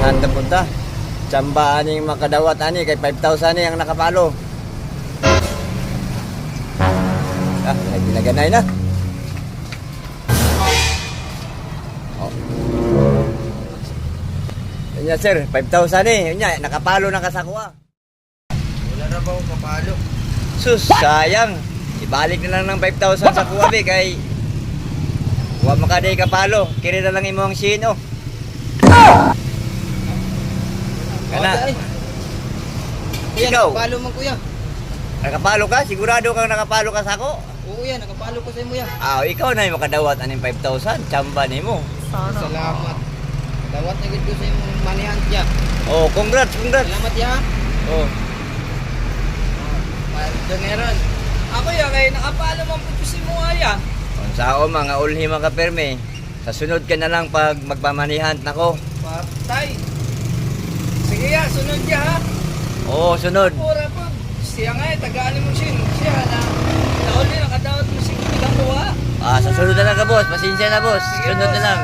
Handa punta. Tsamba ani makadawat ani kay 5,000 ni ang nakapalo. Lagi na ganay na. Oh. Yan sir, 5,000 ni. Yan, nakapalo na kasakwa. Wala na ba akong kapalo? Sus, sayang. Ibalik na lang ng 5,000 sa kuwabi kay wa makaday kapalo. Kiri na lang imo ang sino. Kana. Kuya, Ikaw? nakapalo man kuya. Nakapalo ka? Sigurado kang nakapalo ka sa ako? Oo yan, nakapalo ko sa imo ya. Ikaw na yung makadawat aning 5,000. Tsamba ni mo. Salamat. Dawat na gid ko sa imong manihan ya. Oh, congrats. Salamat ya. Oh. General. Ako ya kay nakapalo man pud si mo aya. Unsao mga ulhi mga perme. Sa sunod ka na lang pag magpamanihan nako. Patay. Sige ya, sunod ya ha. Oo, sunod. Pura po. Siya nga tagaan mo siya na. Nauli nakadawat mo si ilang kuha. Sa sunod na lang ka boss. Pasensya na boss. Sunod na lang.